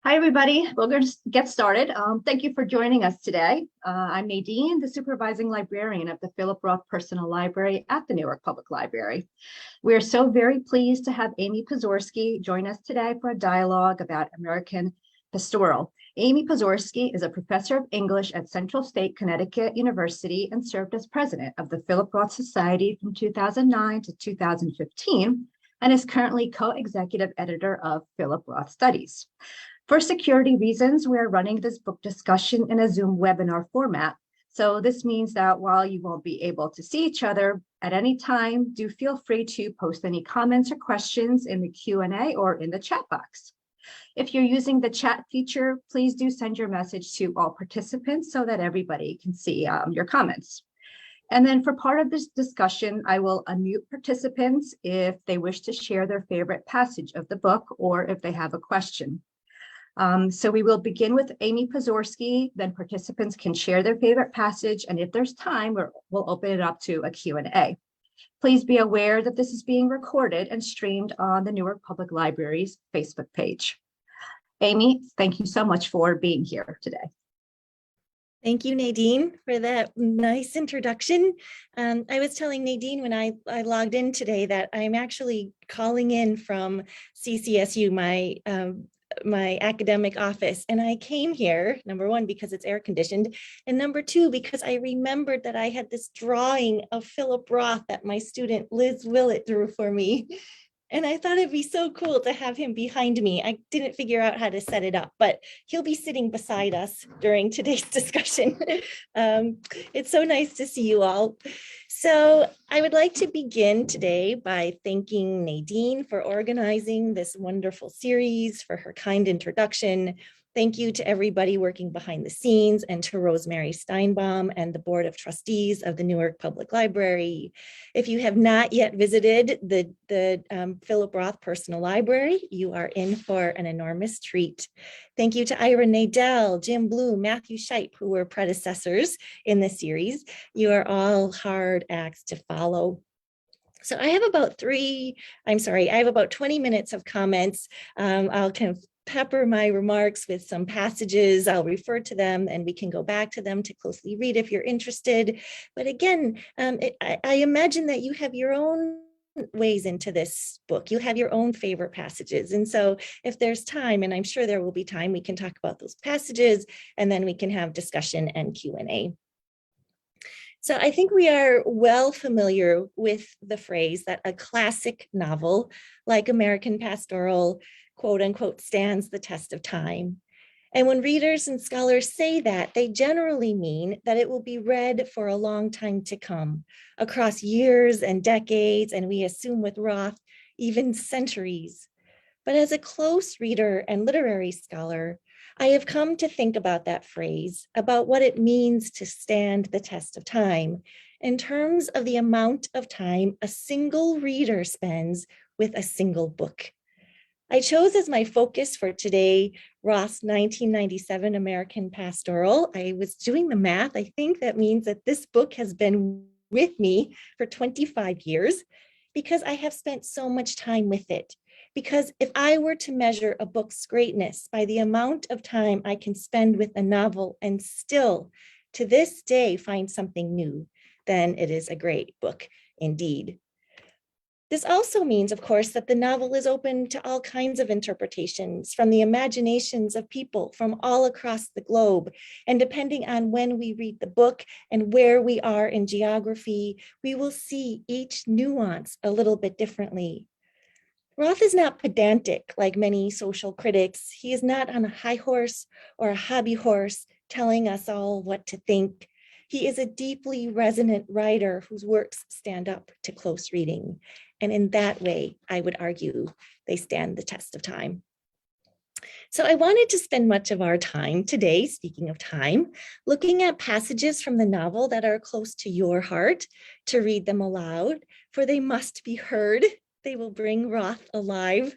Hi, everybody. We're going to get started. Thank you for joining us today. I'm Nadine, the supervising librarian of the Philip Roth Personal Library at the Newark Public Library. We are so very pleased to have Aimee Pozorski join us today for a dialogue about American Pastoral. Aimee Pozorski is a professor of English at Central State Connecticut University and served as president of the Philip Roth Society from 2009 to 2015 and is currently co-executive editor of Philip Roth Studies. For security reasons, we're running this book discussion in a Zoom webinar format. So this means that while you won't be able to see each other at any time, do feel free to post any comments or questions in the Q&A or in the chat box. If you're using the chat feature, please do send your message to all participants so that everybody can see your comments. And then for part of this discussion, I will unmute participants if they wish to share their favorite passage of the book or if they have a question. So we will begin with Aimee Pozorski, then participants can share their favorite passage, and if there's time, we'll open it up to a Q&A. Please be aware that this is being recorded and streamed on the Newark Public Library's Facebook page. Aimee, thank you so much for being here today. Thank you, Nadine, for that nice introduction. I was telling Nadine when I logged in today that I'm actually calling in from CCSU, my academic office. And I came here, number one, because it's air conditioned, and number two, because I remembered that I had this drawing of Philip Roth that my student Liz Willett drew for me. And I thought it'd be so cool to have him behind me. I didn't figure out how to set it up, but he'll be sitting beside us during today's discussion. It's so nice to see you all. So I would like to begin today by thanking Nadine for organizing this wonderful series, for her kind introduction. Thank you to everybody working behind the scenes and to Rosemary Steinbaum and the Board of Trustees of the Newark Public Library. If you have not yet visited the Philip Roth Personal Library, you are in for an enormous treat. Thank you to Ira Nadell, Jim Bloom, Matthew Shipe, who were predecessors in the series. You are all hard acts to follow. So I have about 20 minutes of comments. I'll kind of pepper my remarks with some passages. I'll refer to them and we can go back to them to closely read if you're interested. But again, I imagine that you have your own ways into this book. You have your own favorite passages. And so if there's time, and I'm sure there will be time, we can talk about those passages and then we can have discussion and Q&A. So I think we are well familiar with the phrase that a classic novel like American Pastoral, quote unquote, stands the test of time. And when readers and scholars say that, they generally mean that it will be read for a long time to come, across years and decades, and we assume with Roth, even centuries. But as a close reader and literary scholar, I have come to think about that phrase, about what it means to stand the test of time, in terms of the amount of time a single reader spends with a single book. I chose as my focus for today Roth's 1997 American Pastoral. I was doing the math. I think that means that this book has been with me for 25 years because I have spent so much time with it. Because if I were to measure a book's greatness by the amount of time I can spend with a novel and still to this day find something new, then it is a great book indeed. This also means, of course, that the novel is open to all kinds of interpretations from the imaginations of people from all across the globe. And depending on when we read the book and where we are in geography, we will see each nuance a little bit differently. Roth is not pedantic like many social critics. He is not on a high horse or a hobby horse telling us all what to think. He is a deeply resonant writer whose works stand up to close reading. And in that way, I would argue they stand the test of time. So I wanted to spend much of our time today, speaking of time, looking at passages from the novel that are close to your heart, to read them aloud, for they must be heard. They will bring Roth alive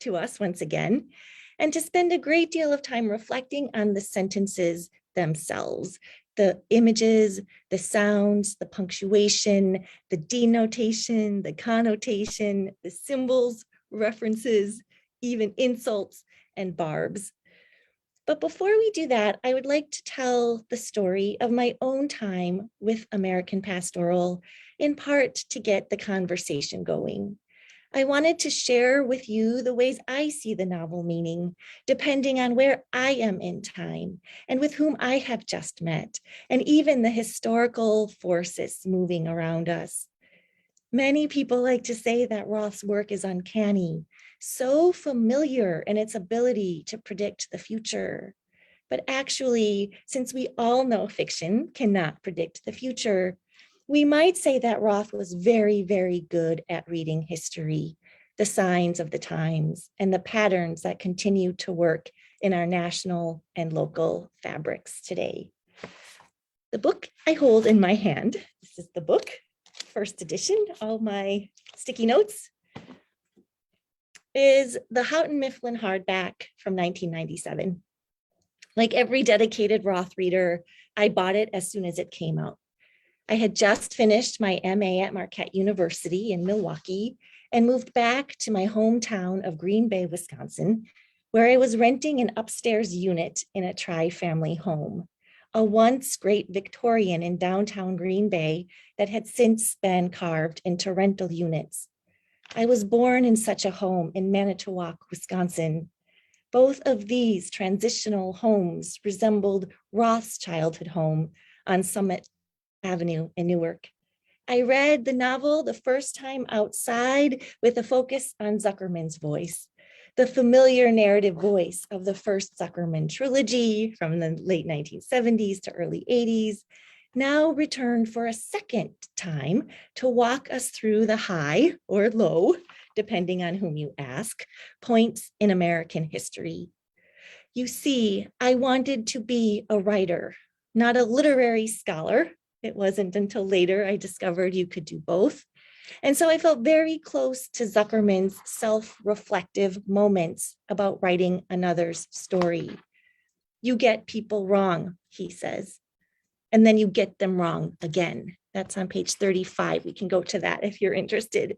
to us once again, and to spend a great deal of time reflecting on the sentences themselves, the images, the sounds, the punctuation, the denotation, the connotation, the symbols, references, even insults and barbs. But before we do that, I would like to tell the story of my own time with American Pastoral, in part to get the conversation going. I wanted to share with you the ways I see the novel meaning, depending on where I am in time and with whom I have just met, and even the historical forces moving around us. Many people like to say that Roth's work is uncanny, so familiar in its ability to predict the future. But actually, since we all know fiction cannot predict the future, we might say that Roth was very, very good at reading history, the signs of the times, and the patterns that continue to work in our national and local fabrics today. The book I hold in my hand, this is the book, first edition, all my sticky notes, is the Houghton Mifflin hardback from 1997. Like every dedicated Roth reader, I bought it as soon as it came out. I had just finished my MA at Marquette University in Milwaukee and moved back to my hometown of Green Bay, Wisconsin, where I was renting an upstairs unit in a tri-family home, a once great Victorian in downtown Green Bay that had since been carved into rental units. I was born in such a home in Manitowoc, Wisconsin. Both of these transitional homes resembled Roth's childhood home on Summit Avenue in Newark. I read the novel the first time outside with a focus on Zuckerman's voice, the familiar narrative voice of the first Zuckerman trilogy from the late 1970s to early 80s, now returned for a second time to walk us through the high or low, depending on whom you ask, points in American history. You see, I wanted to be a writer, not a literary scholar. It wasn't until later I discovered you could do both. And so I felt very close to Zuckerman's self-reflective moments about writing another's story. You get people wrong, he says, and then you get them wrong again. That's on page 35. We can go to that if you're interested.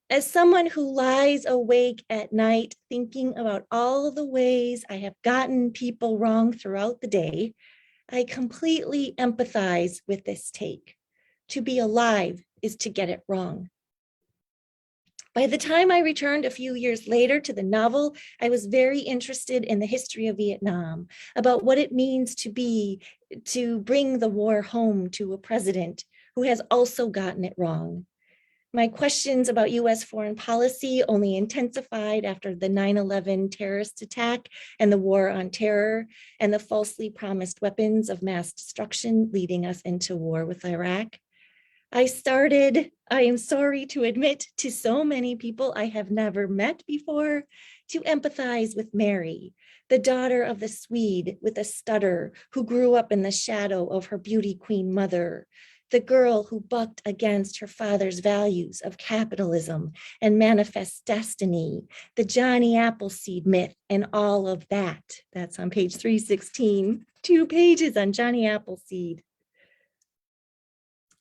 As someone who lies awake at night thinking about all the ways I have gotten people wrong throughout the day, I completely empathize with this take. To be alive is to get it wrong. By the time I returned a few years later to the novel, I was very interested in the history of Vietnam, about what it means to bring the war home to a president who has also gotten it wrong. My questions about US foreign policy only intensified after the 9/11 terrorist attack and the war on terror and the falsely promised weapons of mass destruction leading us into war with Iraq. I am sorry to admit to so many people I have never met before, to empathize with Mary, the daughter of the Swede with a stutter who grew up in the shadow of her beauty queen mother, the girl who bucked against her father's values of capitalism and manifest destiny, the Johnny Appleseed myth and all of that. That's on page 316, 2 pages on Johnny Appleseed.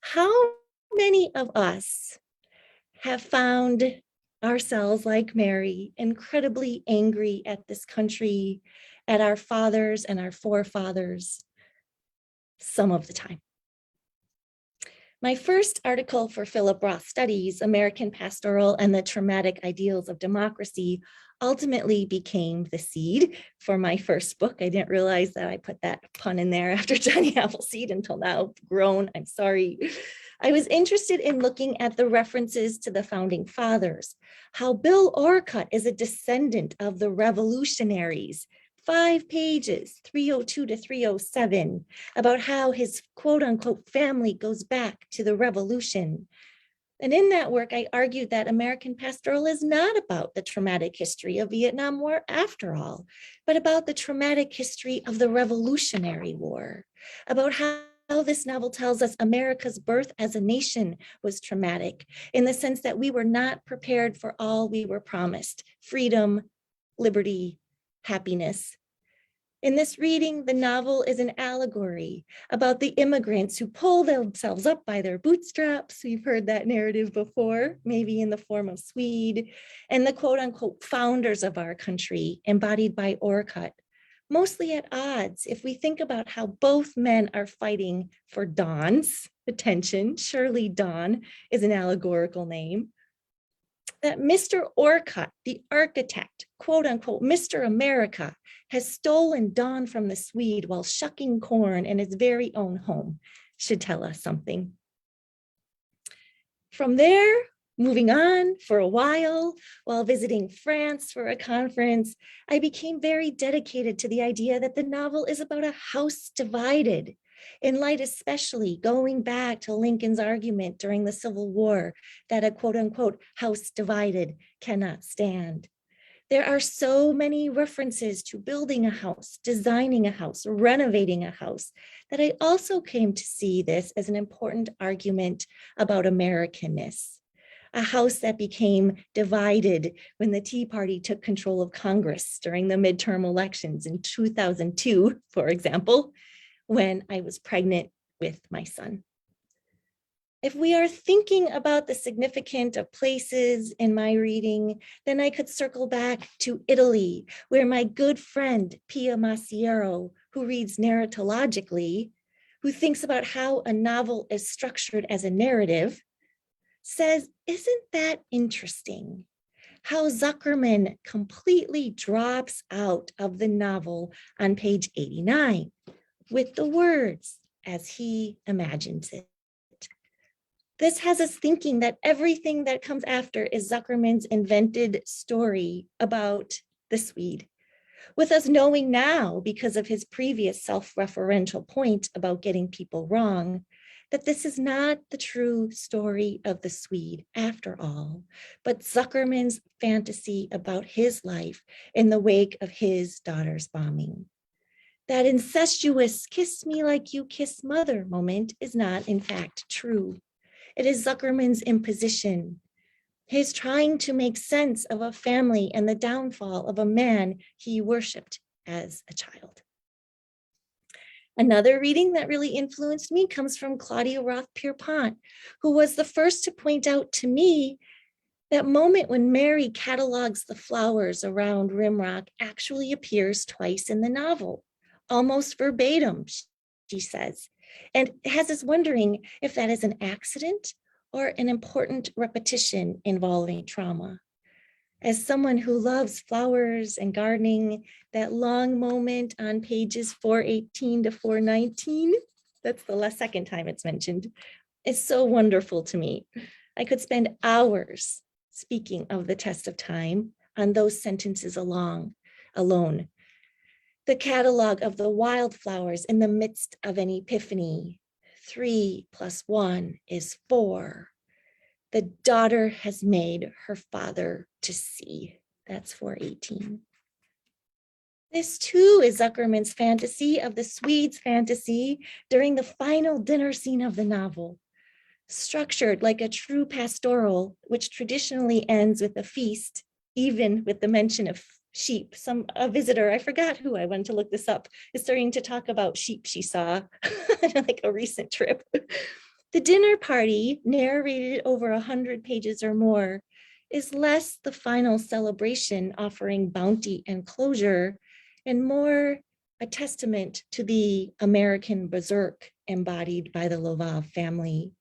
How many of us have found ourselves, like Mary, incredibly angry at this country, at our fathers and our forefathers, some of the time? My first article for Philip Roth Studies, American Pastoral and the Traumatic Ideals of Democracy, ultimately became the seed for my first book. I didn't realize that I put that pun in there after Johnny Appleseed until now, grown, I'm sorry. I was interested in looking at the references to the founding fathers, how Bill Orcutt is a descendant of the revolutionaries, 5 pages, 302 to 307, about how his quote unquote family goes back to the revolution. And in that work, I argued that American Pastoral is not about the traumatic history of Vietnam War after all, but about the traumatic history of the Revolutionary War, about how this novel tells us America's birth as a nation was traumatic in the sense that we were not prepared for all we were promised: freedom, liberty, happiness. In this reading, the novel is an allegory about the immigrants who pull themselves up by their bootstraps. We've heard that narrative before, maybe in the form of Swede, and the quote unquote founders of our country, embodied by Orcutt, mostly at odds if we think about how both men are fighting for Don's attention. Surely Don is an allegorical name. That Mr. Orcutt, the architect, quote unquote, Mr. America, has stolen Don from the Swede while shucking corn in his very own home should tell us something. From there, moving on for a while visiting France for a conference, I became very dedicated to the idea that the novel is about a house divided, in light especially going back to Lincoln's argument during the Civil War that a quote unquote house divided cannot stand. There are so many references to building a house, designing a house, renovating a house, that I also came to see this as an important argument about Americanness. A house that became divided when the Tea Party took control of Congress during the midterm elections in 2002, for example, when I was pregnant with my son. If we are thinking about the significance of places in my reading, then I could circle back to Italy, where my good friend Pia Masiero, who reads narratologically, who thinks about how a novel is structured as a narrative, says, isn't that interesting? How Zuckerman completely drops out of the novel on page 89 with the words as he imagines it. This has us thinking that everything that comes after is Zuckerman's invented story about the Swede, with us knowing now, because of his previous self-referential point about getting people wrong, that this is not the true story of the Swede after all, but Zuckerman's fantasy about his life in the wake of his daughter's bombing. That incestuous kiss me like you kiss mother moment is not in fact true. It is Zuckerman's imposition, his trying to make sense of a family and the downfall of a man he worshipped as a child. Another reading that really influenced me comes from Claudia Roth-Pierpont, who was the first to point out to me that moment when Mary catalogs the flowers around Rimrock actually appears twice in the novel, almost verbatim, she says, and has us wondering if that is an accident or an important repetition involving trauma. As someone who loves flowers and gardening, that long moment on pages 418 to 419, that's the second time it's mentioned, is so wonderful to me. I could spend hours speaking of the test of time on those sentences alone. The catalog of the wildflowers in the midst of an epiphany. 3 + 1 is 4. The daughter has made her father to see. That's 418. This too is Zuckerman's fantasy of the Swede's fantasy during the final dinner scene of the novel. Structured like a true pastoral, which traditionally ends with a feast, even with the mention of sheep. A visitor, I forgot who, I went to look this up, is starting to talk about sheep she saw like a recent trip. The dinner party, narrated over 100 pages or more, is less the final celebration offering bounty and closure, and more a testament to the American berserk embodied by the Lovov family.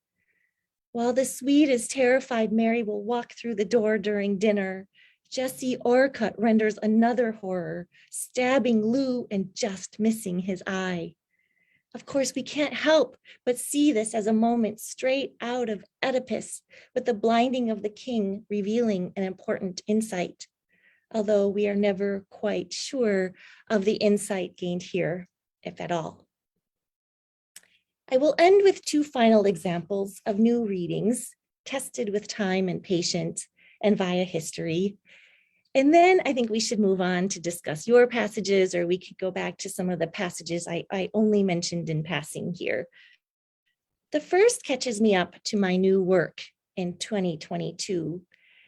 While the Swede is terrified Mary will walk through the door during dinner, Jesse Orcutt renders another horror, stabbing Lou and just missing his eye. Of course, we can't help but see this as a moment straight out of Oedipus, with the blinding of the king revealing an important insight, although we are never quite sure of the insight gained here, if at all. I will end with 2 final examples of new readings, tested with time and patience and via history. And then I think we should move on to discuss your passages, or we could go back to some of the passages I only mentioned in passing here. The first catches me up to my new work in 2022,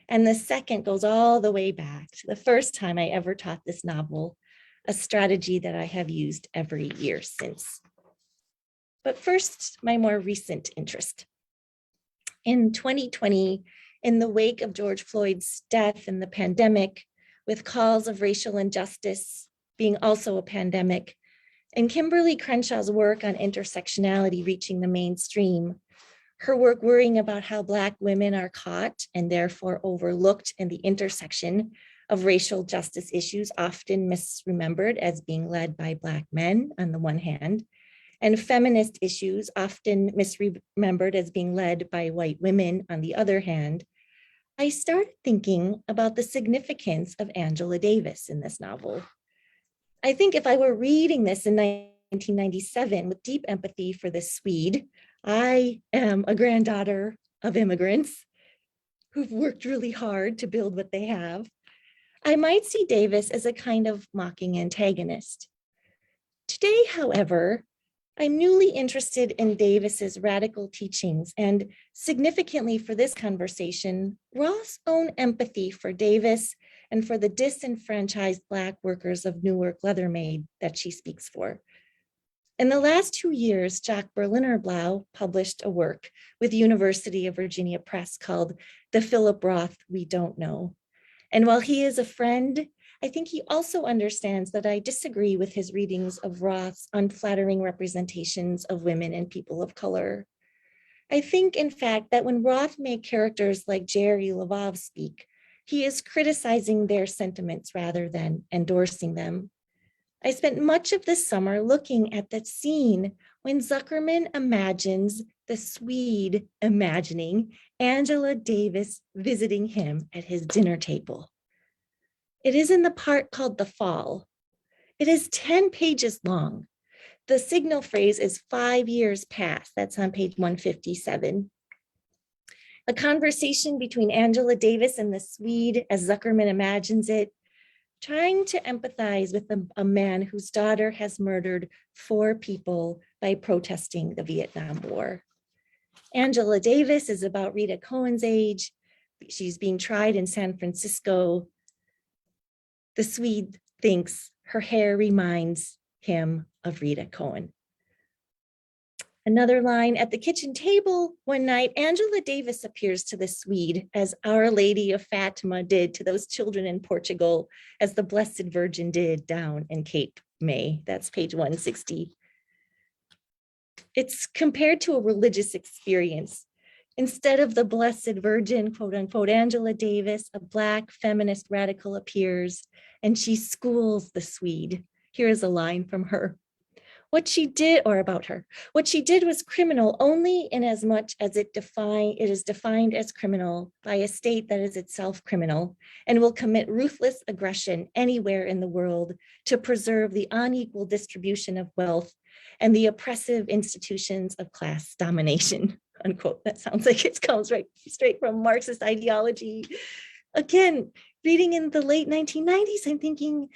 and the second goes all the way back to the first time I ever taught this novel, a strategy that I have used every year since. But first, my more recent interest. In 2020, in the wake of George Floyd's death and the pandemic, with calls of racial injustice, being also a pandemic, and Kimberly Crenshaw's work on intersectionality reaching the mainstream, her work worrying about how Black women are caught and therefore overlooked in the intersection of racial justice issues, often misremembered as being led by Black men on the one hand, and feminist issues, often misremembered as being led by white women on the other hand, I started thinking about the significance of Angela Davis in this novel. I think if I were reading this in 1997 with deep empathy for the Swede, I am a granddaughter of immigrants who've worked really hard to build what they have, I might see Davis as a kind of mocking antagonist. Today, however, I'm newly interested in Davis's radical teachings and, significantly for this conversation, Roth's own empathy for Davis and for the disenfranchised Black workers of Newark leather made that she speaks for. In the last 2 years, Jack Berliner-Blau published a work with University of Virginia Press called The Philip Roth We Don't Know. And while he is a friend, I think he also understands that I disagree with his readings of Roth's unflattering representations of women and people of color. I think, in fact, that when Roth made characters like Jerry Lvov speak, he is criticizing their sentiments rather than endorsing them. I spent much of this summer looking at that scene when Zuckerman imagines the Swede imagining Angela Davis visiting him at his dinner table. It is in the part called The Fall. It is 10 pages long. The signal phrase is 5 years past. That's on page 157. A conversation between Angela Davis and the Swede, as Zuckerman imagines it, trying to empathize with a man whose daughter has murdered 4 people by protesting the Vietnam War. Angela Davis is about Rita Cohen's age. She's being tried in San Francisco. The Swede thinks her hair reminds him of Rita Cohen. Another line, at the kitchen table one night, Angela Davis appears to the Swede as Our Lady of Fatima did to those children in Portugal, as the Blessed Virgin did down in Cape May. That's page 160. It's compared to a religious experience. Instead of the Blessed Virgin, quote unquote, Angela Davis, a Black feminist radical appears, and she schools the Swede. Here is a line from her. What she did, or about her, what she did was criminal only in as much as it is defined as criminal by a state that is itself criminal and will commit ruthless aggression anywhere in the world to preserve the unequal distribution of wealth and the oppressive institutions of class domination, unquote. That sounds like it comes right straight from Marxist ideology. Again, reading in the late 1990s, I'm thinking,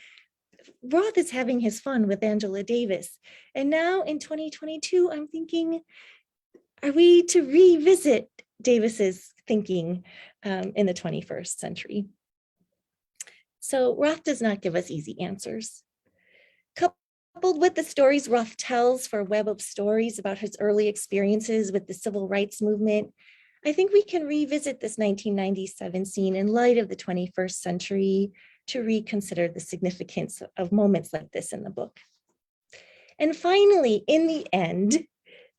Roth is having his fun with Angela Davis. And now in 2022, I'm thinking, are we to revisit Davis's thinking in the 21st century? So Roth does not give us easy answers. Coupled with the stories Roth tells for a web of stories about his early experiences with the civil rights movement, I think we can revisit this 1997 scene in light of the 21st century to reconsider the significance of moments like this in the book. And finally, in the end,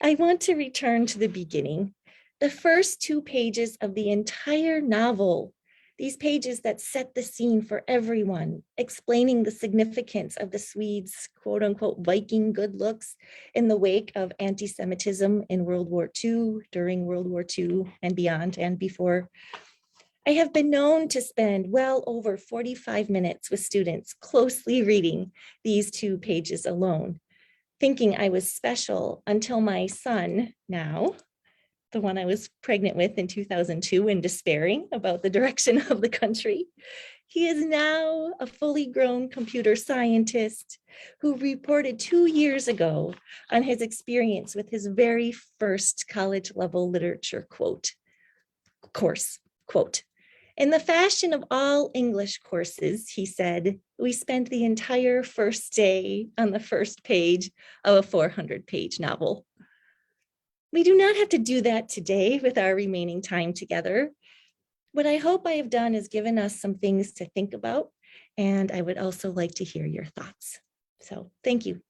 I want to return to the beginning, the first 2 pages of the entire novel, these pages that set the scene for everyone, explaining the significance of the Swedes' quote unquote Viking good looks in the wake of anti-Semitism in World War II, during World War II and beyond and before. I have been known to spend well over 45 minutes with students closely reading these 2 pages alone, thinking I was special until my son now, the one I was pregnant with in 2002 and despairing about the direction of the country. He is now a fully grown computer scientist who reported 2 years ago on his experience with his very first college level literature course, quote, in the fashion of all English courses, he said, we spent the entire first day on the first page of a 400-page novel. We do not have to do that today with our remaining time together. What I hope I have done is given us some things to think about And I would also like to hear your thoughts. So thank you.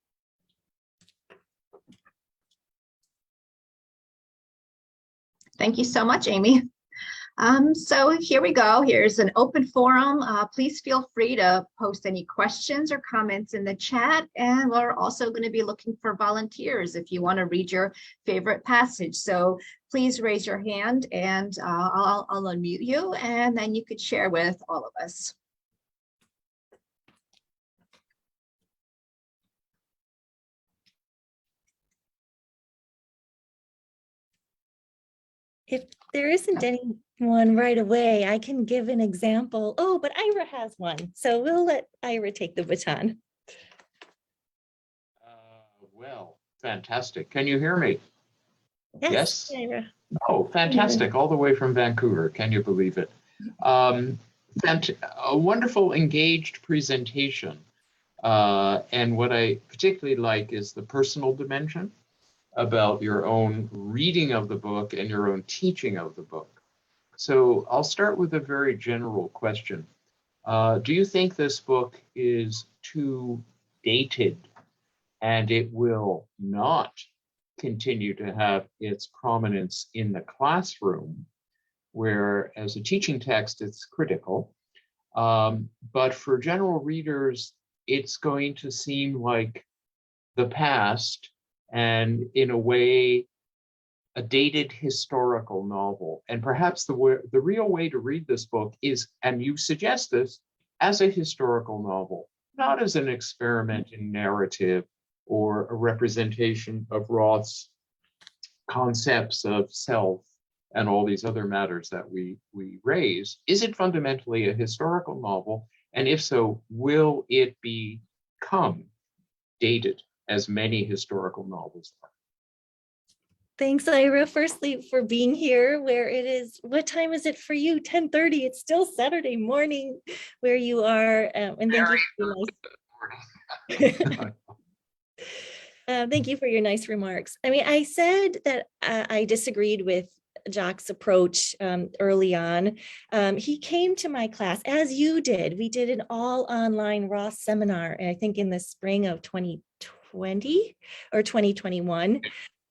Thank you so much, Aimee. So here we go. Here's an open forum. Please feel free to post any questions or comments in the chat. And we're also going to be looking for volunteers if you want to read your favorite passage. So please raise your hand and I'll unmute you, and then you could share with all of us. If there isn't anyone right away, I can give an example. Oh, but Ira has one. So we'll let Ira take the baton. Well, fantastic. Can you hear me? Yes? Ira. Oh, fantastic. All the way from Vancouver. Can you believe it? A wonderful engaged presentation. And what I particularly like is the personal dimension about your own reading of the book and your own teaching of the book. So I'll start with a very general question. Do you think this book is too dated and it will not continue to have its prominence in the classroom, where as a teaching text, it's critical. But for general readers, it's going to seem like the past and in a way, a dated historical novel. And perhaps the real way to read this book is, and you suggest this, as a historical novel, not as an experiment in narrative or a representation of Roth's concepts of self and all these other matters that we raise. Is it fundamentally a historical novel? And if so, will it become dated as many historical novels are? Thanks, Ira, firstly for being here where it is. What time is it for you? 10:30. It's still Saturday morning where you are. And thank you for thank you for your nice remarks. I mean, I said that I disagreed with Jacques' approach early on. He came to my class, as you did. We did an all online Roth seminar, I think in the spring of 2020 or 2021.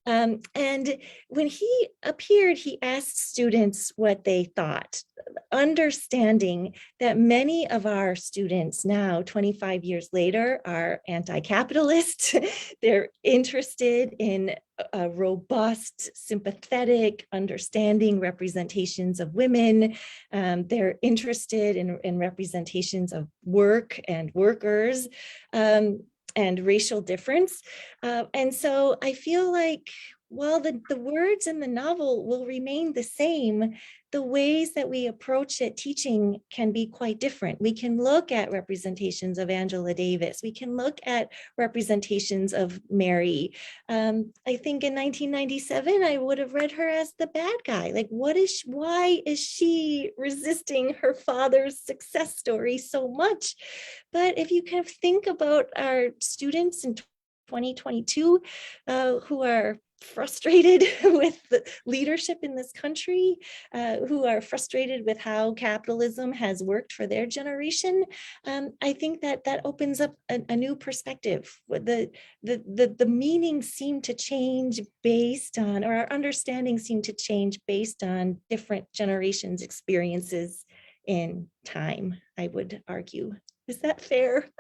And when he appeared, he asked students what they thought, understanding that many of our students now, 25 years later, are anti-capitalist. They're interested in robust, sympathetic, understanding representations of women. They're interested in representations of work and workers. And racial difference. And so I feel like while the words in the novel will remain the same, the ways that we approach it teaching can be quite different. We can look at representations of Angela Davis. We can look at representations of Mary. I think in 1997, I would have read her as the bad guy. Like, why is she resisting her father's success story so much? But if you kind of think about our students in 2022 who are frustrated with the leadership in this country, who are frustrated with how capitalism has worked for their generation, I think that opens up a new perspective. The meanings seem to change based on, or our understanding seem to change based on different generations' experiences in time, I would argue. Is that fair?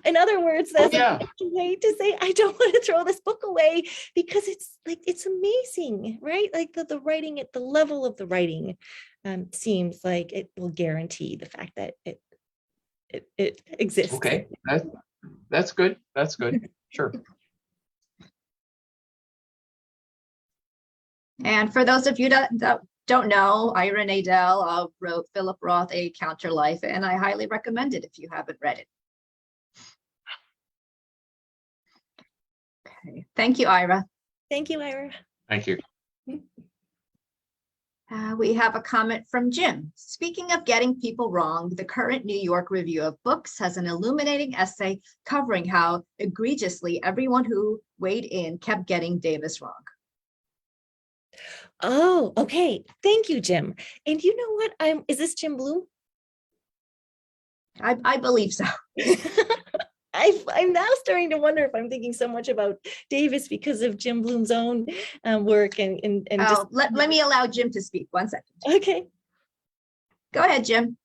In other words, that's a way to say, I don't want to throw this book away because it's amazing, right? Like the writing at the level of the writing seems like it will guarantee the fact that it exists. Okay, that's good. That's good. Sure. And for those of you that don't know, Ira Nadel wrote Philip Roth, A Counter Life, and I highly recommend it if you haven't read it. Okay, thank you, Ira. Thank you, Ira. Thank you. We have a comment from Jim. Speaking of getting people wrong, the current New York Review of Books has an illuminating essay covering how egregiously everyone who weighed in kept getting Davis wrong. Oh, okay. Thank you, Jim. And you know what? Is this Jim Bloom? I believe so. I'm now starting to wonder if I'm thinking so much about Davis because of Jim Bloom's own work and Oh, let me allow Jim to speak. 1 second. okay. Go ahead, Jim.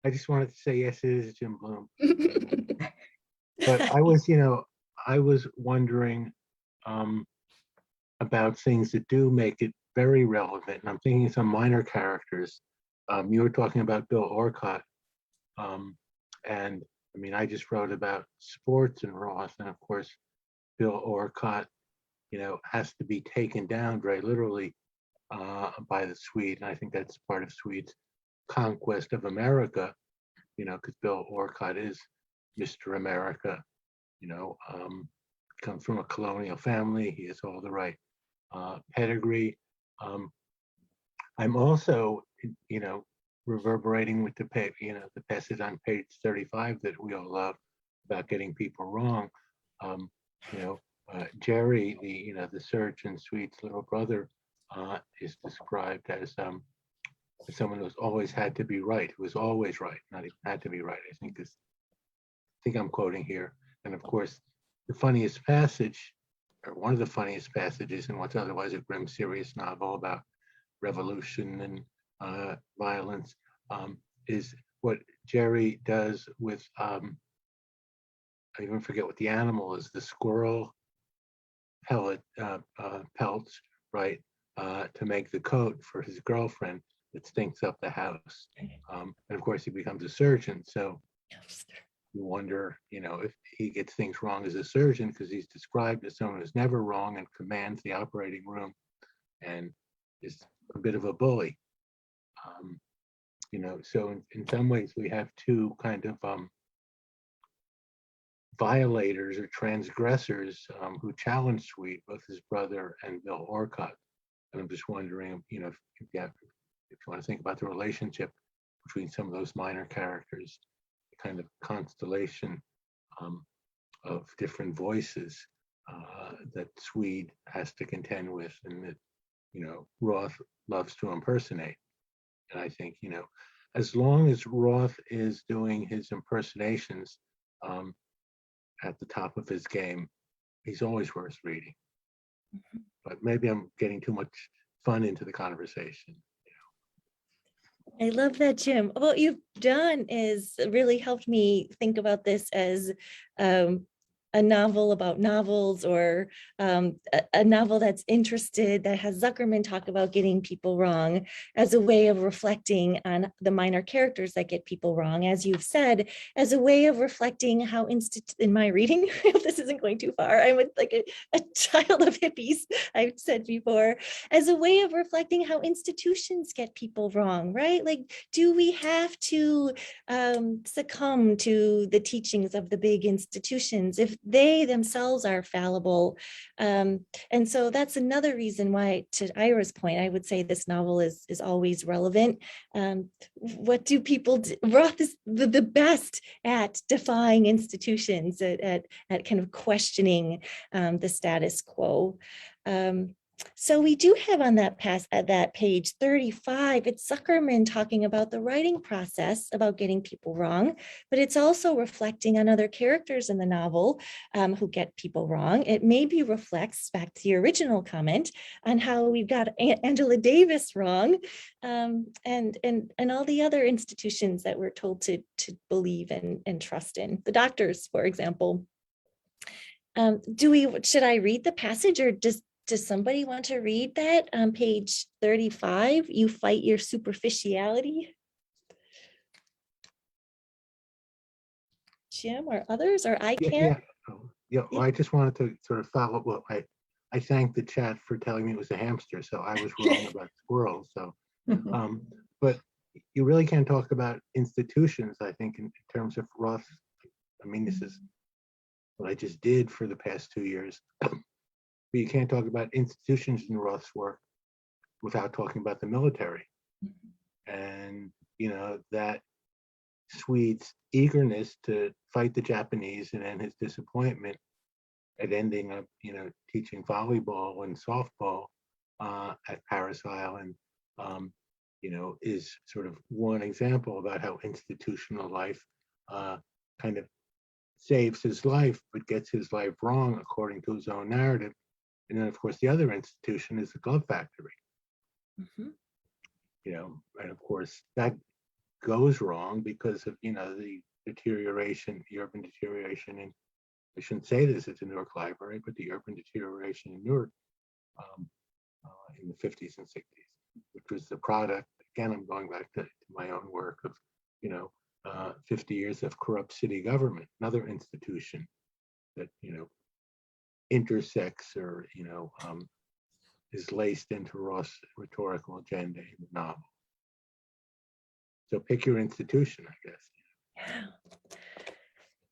I just wanted to say, yes, it is Jim Bloom. But I was wondering about things that do make it very relevant. And I'm thinking of some minor characters. You were talking about Bill Orcutt. And I mean, I just wrote about sports and Roth. And of course, Bill Orcutt, has to be taken down very literally by the Swede. And I think that's part of Swede's conquest of America, because Bill Orcutt is Mr. America, comes from a colonial family. He has all the right pedigree. I'm also, reverberating with the passage on page 35 that we all love about getting people wrong. Jerry, the surgeon Swede's little brother, is described as someone who's always had to be right, who was always right, not even had to be right. I think I'm quoting here. And of course, the funniest passage, or one of the funniest passages in what's otherwise a grim, serious novel about revolution and violence, is what Jerry does with, I even forget what the animal is, the squirrel pelts, right, to make the coat for his girlfriend that stinks up the house. And of course, he becomes a surgeon. So you wonder, if he gets things wrong as a surgeon, because he's described as someone who's never wrong and commands the operating room and is a bit of a bully. So in some ways we have two kind of violators or transgressors who challenge Swede, both his brother and Bill Orcutt. And I'm just wondering, if you want to think about the relationship between some of those minor characters, the kind of constellation of different voices that Swede has to contend with, and that Roth loves to impersonate. And I think as long as Roth is doing his impersonations at the top of his game, he's always worth reading. Mm-hmm. But maybe I'm getting too much fun into the conversation. I love that, Jim. What you've done is really helped me think about this as a novel about novels, or a novel that's interested, that has Zuckerman talk about getting people wrong as a way of reflecting on the minor characters that get people wrong, as you've said, as a way of reflecting how in my reading, I hope this isn't going too far, I'm like a child of hippies, I've said before, as a way of reflecting how institutions get people wrong, right? Like, do we have to succumb to the teachings of the big institutions if they themselves are fallible? And so that's another reason why, to Ira's point, I would say this novel is always relevant. What do people do? Roth is the best at defying institutions, at kind of questioning the status quo. So we do have on that page 35, it's Zuckerman talking about the writing process, about getting people wrong, but it's also reflecting on other characters in the novel who get people wrong. It maybe reflects, back to your original comment, on how we've got Angela Davis wrong, and all the other institutions that we're told to believe and trust in. The doctors, for example. Should I read the passage, or does somebody want to read that on page 35? You fight your superficiality. Jim or others, or I can? Yeah. Well, I just wanted to sort of follow. Well, I thank the chat for telling me it was a hamster, so I was wrong about squirrels. So, but you really can't talk about institutions, I think, in terms of Roth. I mean, this is what I just did for the past 2 years. But you can't talk about institutions in Roth's work without talking about the military. And, that Swede's eagerness to fight the Japanese, and then his disappointment at ending up, teaching volleyball and softball at Paris Island, is sort of one example about how institutional life kind of saves his life, but gets his life wrong according to his own narrative. And then, of course, the other institution is the glove factory. Mhm. And of course that goes wrong because of the deterioration, the urban deterioration, and I shouldn't say this at the Newark Library, but the urban deterioration in Newark um, in the 50s and 60s, which was the product. Again, I'm going back to my own work of 50 years of corrupt city government, another institution that intersects or is laced into Roth's rhetorical agenda in the novel. So pick your institution, I guess.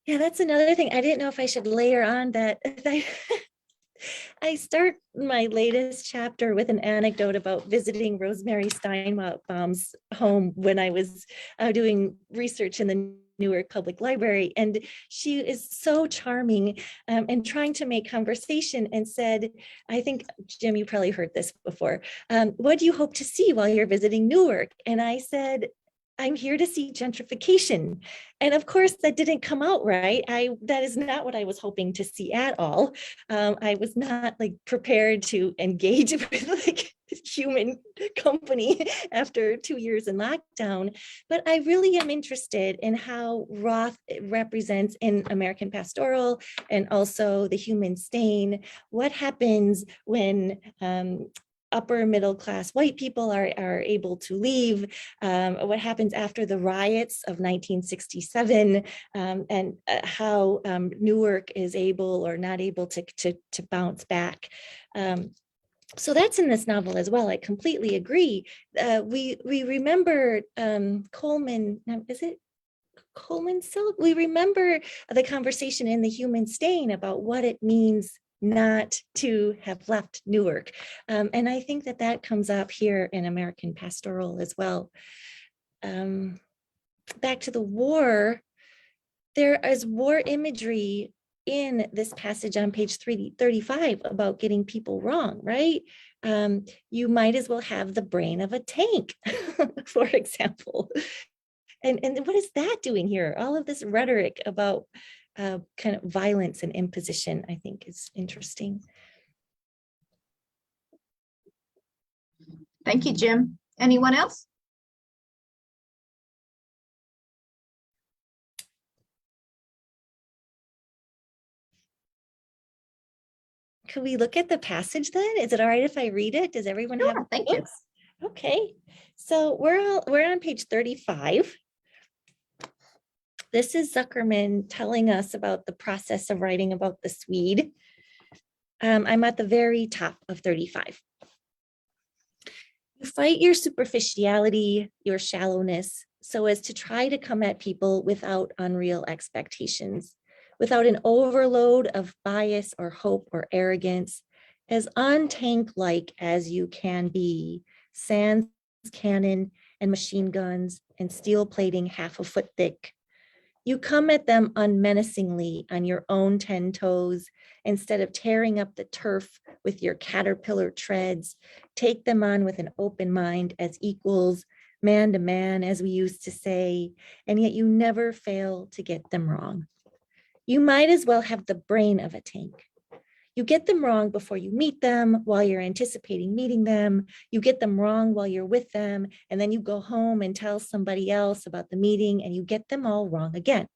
Yeah, that's another thing. I didn't know if I should layer on that. I start my latest chapter with an anecdote about visiting Rosemary Steinbaum's home when I was doing research in the Newark Public Library. And she is so charming and trying to make conversation, and said, I think, Jim, you probably heard this before. What do you hope to see while you're visiting Newark? And I said, I'm here to see gentrification. And of course, that didn't come out right. That is not what I was hoping to see at all. I was not prepared to engage with human company after 2 years in lockdown. But I really am interested in how Roth represents in American Pastoral and also The Human Stain, what happens when upper middle class white people are able to leave, what happens after the riots of 1967, and how Newark is able or not able to bounce back. So that's in this novel as well. I completely agree. We remember Coleman, is it Coleman Silk? We remember the conversation in The Human Stain about what it means not to have left Newark. And I think that comes up here in American Pastoral as well. Back to the war, there is war imagery in this passage on page 335 about getting people wrong, right? You might as well have the brain of a tank, for example. And what is that doing here? All of this rhetoric about kind of violence and imposition, I think, is interesting. Thank you, Jim. Anyone else? Could we look at the passage then? Is it all right if I read it? Does everyone Sure, have thank you. books? Okay, so we're on page 35. This is Zuckerman telling us about the process of writing about the Swede. I'm at the very top of 35. You fight your superficiality, your shallowness, so as to try to come at people without unreal expectations, without an overload of bias or hope or arrogance, as untank-like as you can be, sans cannon and machine guns and steel plating half a foot thick. You come at them unmenacingly on your own 10 toes, instead of tearing up the turf with your caterpillar treads. Take them on with an open mind as equals, man to man, as we used to say, and yet you never fail to get them wrong. You might as well have the brain of a tank. You get them wrong before you meet them, while you're anticipating meeting them. You get them wrong while you're with them, and then you go home and tell somebody else about the meeting, and you get them all wrong again.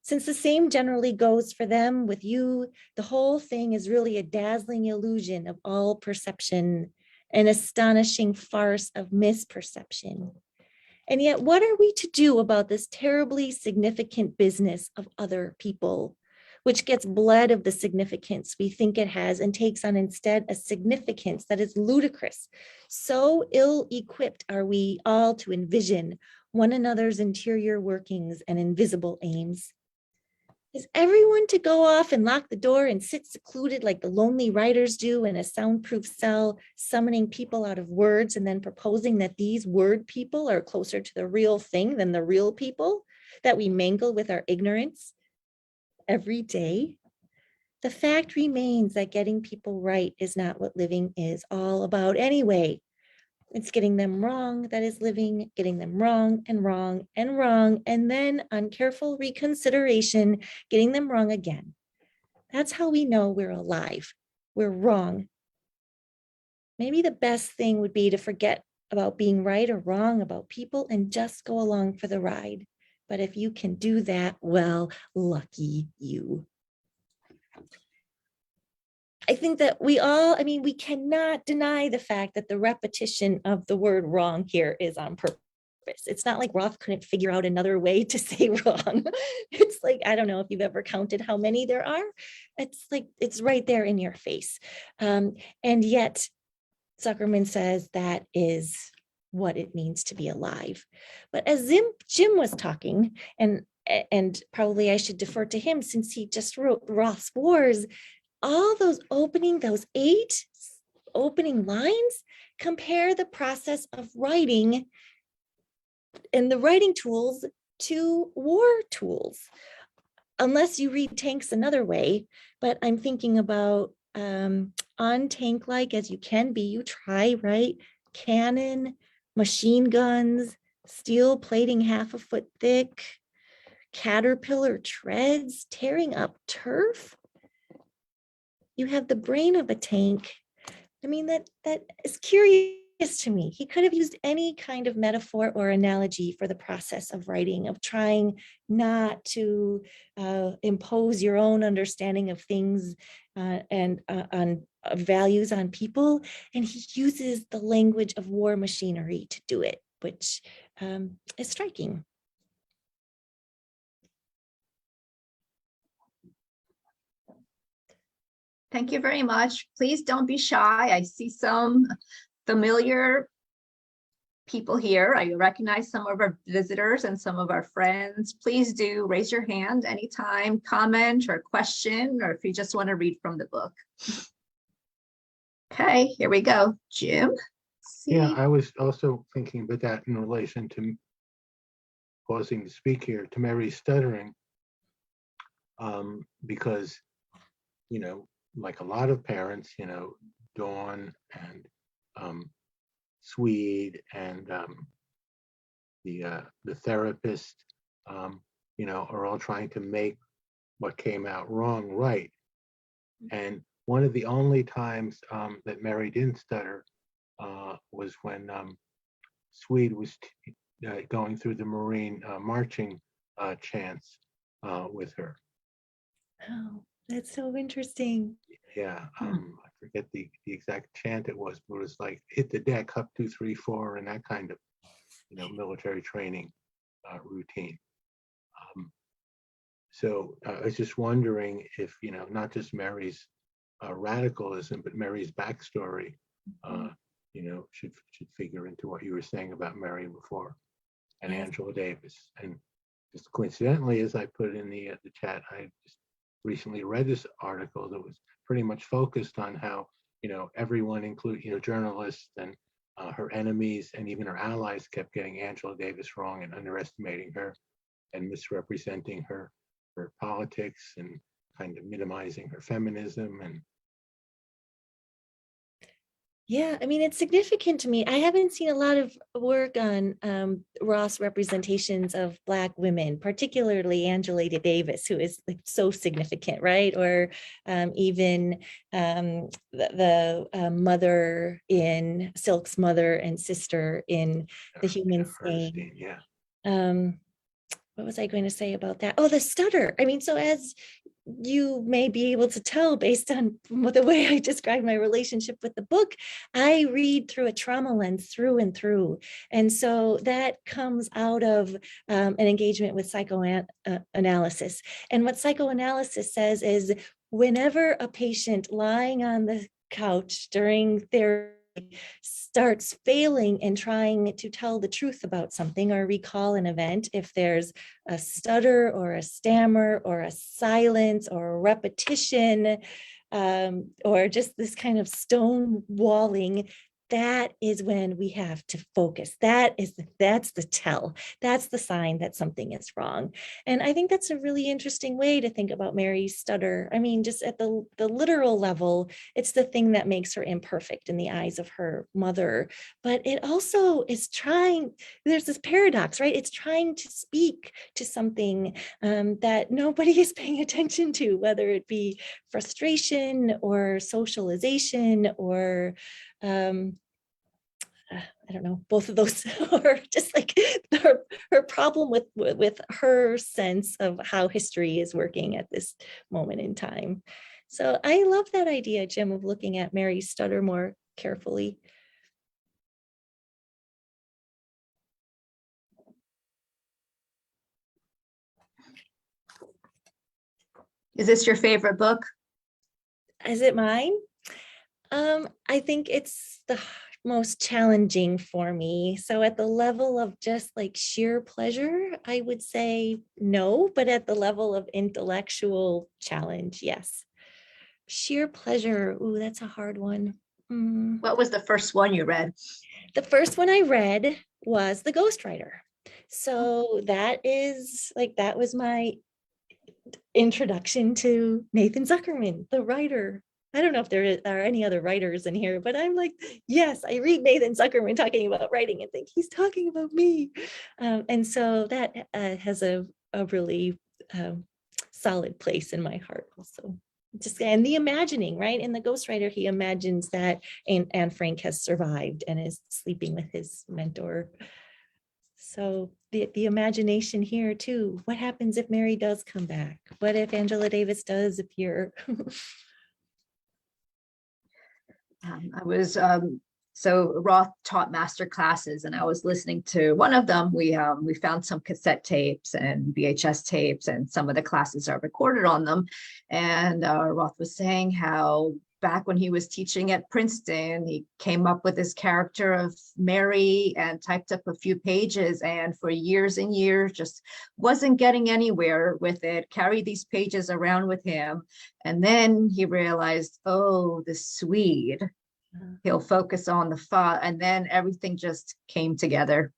Since the same generally goes for them with you, the whole thing is really a dazzling illusion of all perception, an astonishing farce of misperception. And yet, what are we to do about this terribly significant business of other people, which gets bled of the significance we think it has and takes on instead a significance that is ludicrous? So ill-equipped are we all to envision one another's interior workings and invisible aims. Is everyone to go off and lock the door and sit secluded like the lonely writers do in a soundproof cell, summoning people out of words and then proposing that these word people are closer to the real thing than the real people that we mangle with our ignorance every day? The fact remains that getting people right is not what living is all about anyway. It's getting them wrong that is living, getting them wrong and wrong and wrong, and then on careful reconsideration, getting them wrong again. That's how we know we're alive. We're wrong. Maybe the best thing would be to forget about being right or wrong about people and just go along for the ride. But if you can do that, well, lucky you. I think that we all, I mean, we cannot deny the fact that the repetition of the word wrong here is on purpose. It's not like Roth couldn't figure out another way to say wrong. It's like, I don't know if you've ever counted how many there are. It's like, it's right there in your face. And yet, Zuckerman says that is what it means to be alive. But as Jim was talking, and probably I should defer to him since he just wrote Roth's Wars, all those 8 opening lines compare the process of writing and the writing tools to war tools, unless you read Tanks another way. But I'm thinking about on tank-like as you can be, you try, right? Cannon, machine guns, steel plating 1/2 foot thick, caterpillar treads, tearing up turf. You have the brain of a tank. I mean, that is curious to me. He could have used any kind of metaphor or analogy for the process of writing, of trying not to impose your own understanding of things and on values on people. And he uses the language of war machinery to do it, which is striking. Thank you very much. Please don't be shy. I see some familiar people here. I recognize some of our visitors and some of our friends. Please do raise your hand anytime, comment or question, or if you just want to read from the book. Okay, here we go. Jim? Yeah, I was also thinking about that in relation to pausing to speak here, to Mary's stuttering, because, you know, like a lot of parents, you know, Dawn and Swede and the therapist, you know, are all trying to make what came out wrong right. And one of the only times that Mary didn't stutter was when Swede was going through the Marine marching chants with her. Oh, that's so interesting. Yeah, I forget the exact chant it was, but it was like hit the deck, up 2, 3, 4, and that kind of, you know, military training routine. So I was just wondering if, you know, not just Mary's radicalism, but Mary's backstory, you know, should figure into what you were saying about Mary before, and Angela Davis. And just coincidentally, as I put in the chat, I just recently read this article that was pretty much focused on how, you know, everyone, including, you know, journalists and her enemies and even her allies, kept getting Angela Davis wrong and underestimating her and misrepresenting her politics and kind of minimizing her feminism. And yeah, I mean, it's significant to me. I haven't seen a lot of work on Roth's representations of Black women, particularly Angela Davis, who is like so significant, right? Or even the mother in Silk's mother and sister in The Human Stain. Yeah. What was I going to say about that? Oh, the stutter. I mean, so as you may be able to tell based on the way I describe my relationship with the book, I read through a trauma lens through and through. And so that comes out of an engagement with psychoanalysis. And what psychoanalysis says is whenever a patient lying on the couch during therapy starts failing and trying to tell the truth about something or recall an event, if there's a stutter or a stammer or a silence or a repetition or just this kind of stonewalling, that is when we have to focus. That's the tell. That's the sign that something is wrong. And I think that's a really interesting way to think about Mary's stutter. I mean, just at the literal level, it's the thing that makes her imperfect in the eyes of her mother. But it also is trying, there's this paradox, right? It's trying to speak to something that nobody is paying attention to, whether it be frustration or socialization or I don't know, both of those, or just like her problem with her sense of how history is working at this moment in time. So I love that idea, Jim, of looking at Mary's stutter more carefully. Is this your favorite book? Is it mine? I think it's the most challenging for me. So at the level of just like sheer pleasure, I would say no, but at the level of intellectual challenge, yes. Sheer pleasure, ooh, that's a hard one. What was the first one you read? The first one I read was The Ghostwriter. So that was my introduction to Nathan Zuckerman, the writer. I don't know if there are any other writers in here, but I'm like, yes, I read Nathan Zuckerman talking about writing and think he's talking about me. And so that has a really solid place in my heart also. And the imagining, right? In The Ghostwriter, he imagines that Anne Frank has survived and is sleeping with his mentor. So the imagination here too, what happens if Mary does come back? What if Angela Davis does appear? So Roth taught master classes, and I was listening to one of them. We found some cassette tapes and VHS tapes, and some of the classes are recorded on them. And Roth was saying how back when he was teaching at Princeton, he came up with this character of Mary and typed up a few pages, and for years and years just wasn't getting anywhere with it, carried these pages around with him. And then he realized, oh, the Swede, he'll focus on the fa, and then everything just came together.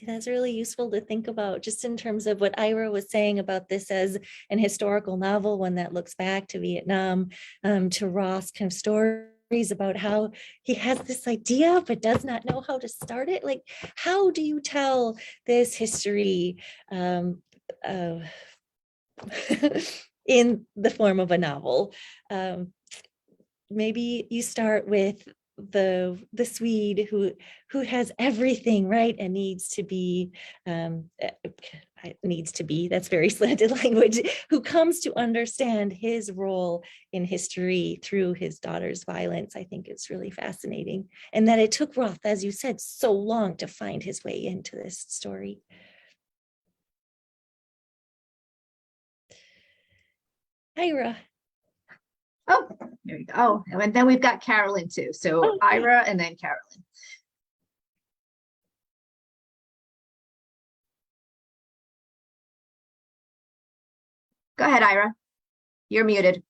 That's really useful to think about, just in terms of what Ira was saying about this as an historical novel, one that looks back to Vietnam, to Roth's kind of stories about how he has this idea but does not know how to start it. Like, how do you tell this history in the form of a novel? Maybe you start with the Swede who has everything, right, and needs to be that's very slanted language, who comes to understand his role in history through his daughter's violence. I think it's really fascinating, and that it took Roth, as you said, so long to find his way into this story. Ira. Oh, there you go. Oh, and then we've got Carolyn too. So Ira and then Carolyn. Go ahead, Ira. You're muted.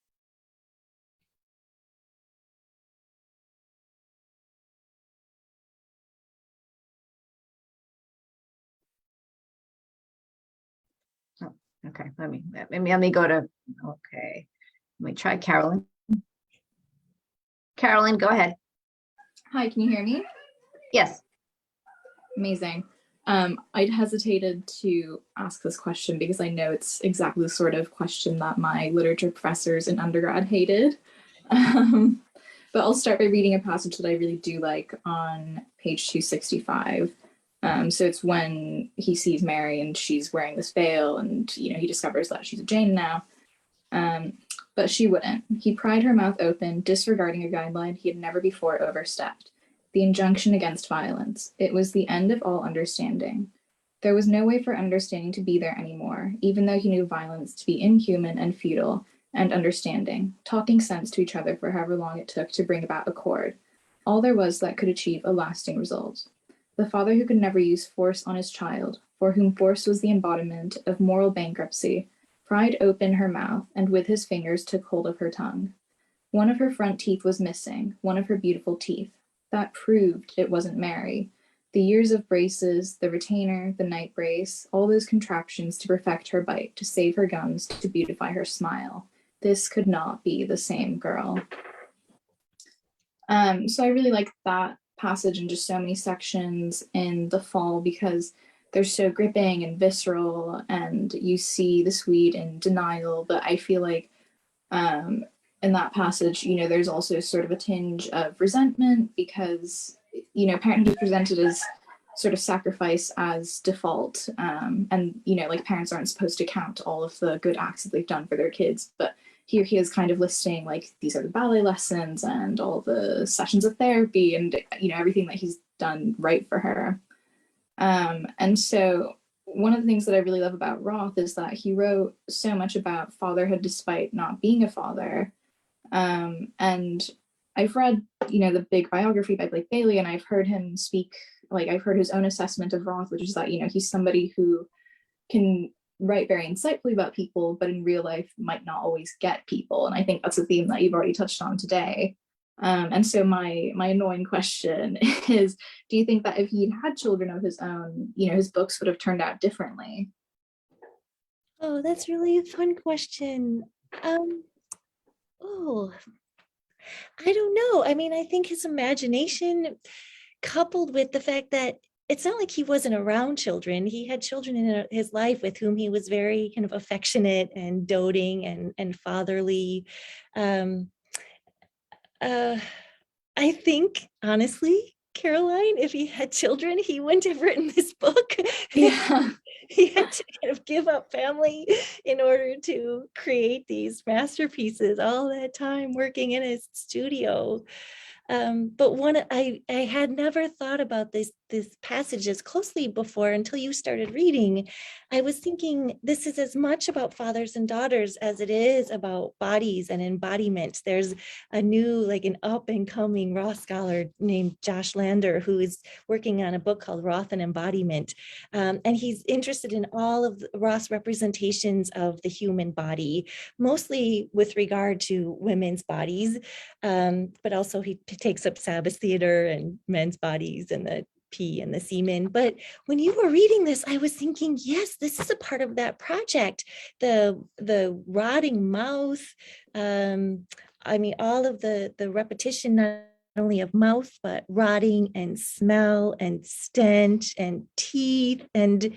Oh, okay. Let me go to, okay. Let me try Carolyn. Carolyn, go ahead. Hi, can you hear me? Yes. Amazing. I'd hesitated to ask this question because I know it's exactly the sort of question that my literature professors in undergrad hated. But I'll start by reading a passage that I really do like on page 265. So it's when he sees Mary and she's wearing this veil, and he discovers that she's a Jane now. But she wouldn't. He pried her mouth open, disregarding a guideline he had never before overstepped. The injunction against violence. It was the end of all understanding. There was no way for understanding to be there anymore, even though he knew violence to be inhuman and futile, and understanding, talking sense to each other for however long it took to bring about accord. All there was that could achieve a lasting result. The father who could never use force on his child, for whom force was the embodiment of moral bankruptcy, pried open her mouth and with his fingers took hold of her tongue. One of her front teeth was missing, one of her beautiful teeth. that proved it wasn't Mary. The years of braces, the retainer, the night brace, all those contraptions to perfect her bite, to save her gums, to beautify her smile. This could not be the same girl. So I really like that passage and just so many sections in The Fall because they're so gripping and visceral, and you see the Swede in denial, but I feel like in that passage, you know, there's also sort of a tinge of resentment because, you know, parenthood is presented as sort of sacrifice as default. And, you know, like parents aren't supposed to count all of the good acts that they've done for their kids, but here he is kind of listing like these are the ballet lessons and all the sessions of therapy and, you know, everything that he's done right for her. And so one of the things that I really love about Roth is that he wrote so much about fatherhood despite not being a father. And I've read, you know, the big biography by Blake Bailey, and I've heard him speak, like I've heard his own assessment of Roth, which is that, you know, he's somebody who can write very insightfully about people, but in real life might not always get people. And I think that's a theme that you've already touched on today. And so my annoying question is, do you think that if he'd had children of his own, you know, his books would have turned out differently? Oh, that's really a fun question. Oh, I don't know. I mean, I think his imagination coupled with the fact that it's not like he wasn't around children. He had children in his life with whom he was very kind of affectionate and doting and fatherly. I think, honestly, Caroline, if he had children, he wouldn't have written this book. Yeah. He had to kind of give up family in order to create these masterpieces, all that time working in his studio. But one, I had never thought about this passage as closely before until you started reading. I was thinking this is as much about fathers and daughters as it is about bodies and embodiment. There's a new, like an up and coming Roth scholar named Josh Lander, who is working on a book called Roth and Embodiment. And he's interested in all of Roth's representations of the human body, mostly with regard to women's bodies, but also he takes up Sabbath theater and men's bodies and the pee and the semen. But when you were reading this, I was thinking, yes, this is a part of that project. The rotting mouth. I mean, all of the repetition, not only of mouth, but rotting and smell and stench and teeth. And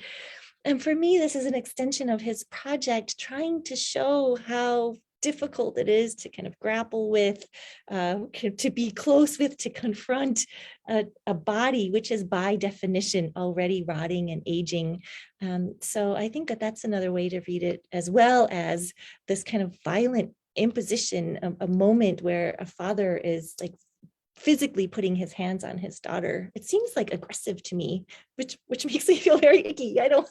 for me, this is an extension of his project, trying to show how difficult it is to kind of grapple with, to be close with, to confront a body which is by definition already rotting and aging. So I think that that's another way to read it, as well as this kind of violent imposition, a moment where a father is like physically putting his hands on his daughter. It seems like aggressive to me, which makes me feel very icky. I don't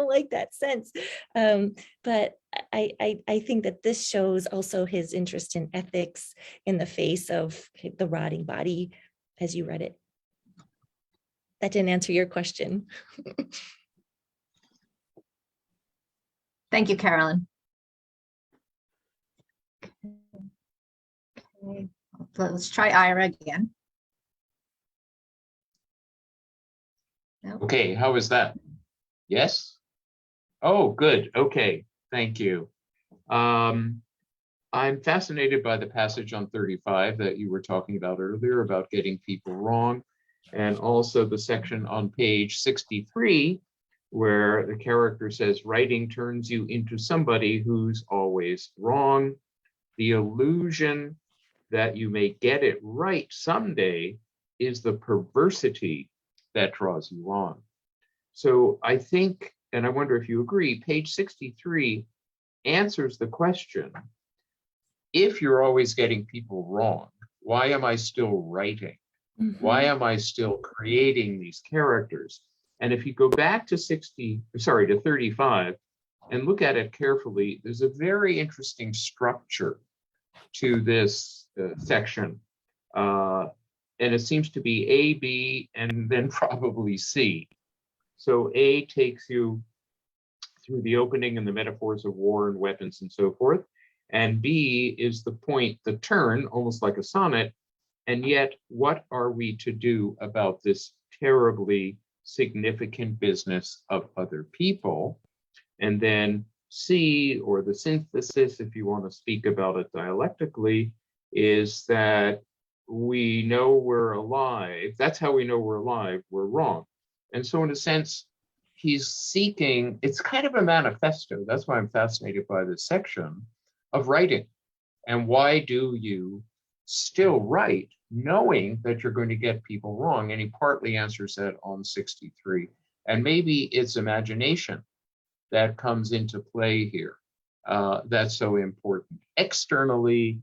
like that sense. But I think that this shows also his interest in ethics in the face of the rotting body as you read it. That didn't answer your question. Thank you, Carolyn. Okay. Let's try Ira again. No. Okay, how is that? Yes? Oh, good. Okay, thank you. I'm fascinated by the passage on 35 that you were talking about earlier about getting people wrong, and also the section on page 63 where the character says writing turns you into somebody who's always wrong. The illusion that you may get it right someday is the perversity that draws you on. So I think, and I wonder if you agree, page 63 answers the question, if you're always getting people wrong, why am I still writing? Mm-hmm. Why am I still creating these characters? And if you go back to 35 and look at it carefully, there's a very interesting structure to this section. And it seems to be A, B, and then probably C. So A takes you through the opening and the metaphors of war and weapons and so forth. And B is the point, the turn, almost like a sonnet, And yet, what are we to do about this terribly significant business of other people? And then C, or the synthesis, if you want to speak about it dialectically, is that we know we're alive. That's how we know we're alive. We're wrong. And so in a sense, he's seeking, it's kind of a manifesto. That's why I'm fascinated by this section of writing. And why do you still write knowing that you're going to get people wrong? And he partly answers that on 63. And maybe it's imagination that comes into play here. That's so important. Externally,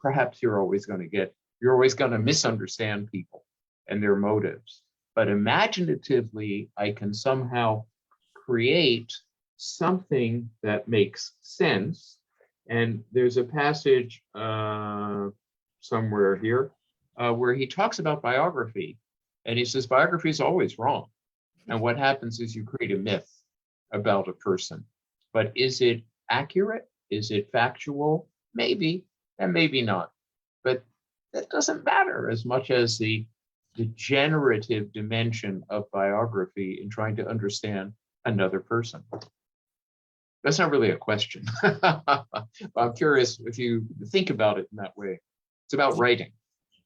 perhaps you're always going to misunderstand people and their motives. But imaginatively, I can somehow create something that makes sense. And there's a passage somewhere here where he talks about biography. And he says, biography is always wrong. And what happens is you create a myth about a person. But is it accurate? Is it factual? Maybe, and maybe not. But that doesn't matter as much as the generative dimension of biography in trying to understand another person. That's not really a question. I'm curious if you think about it in that way. It's about writing.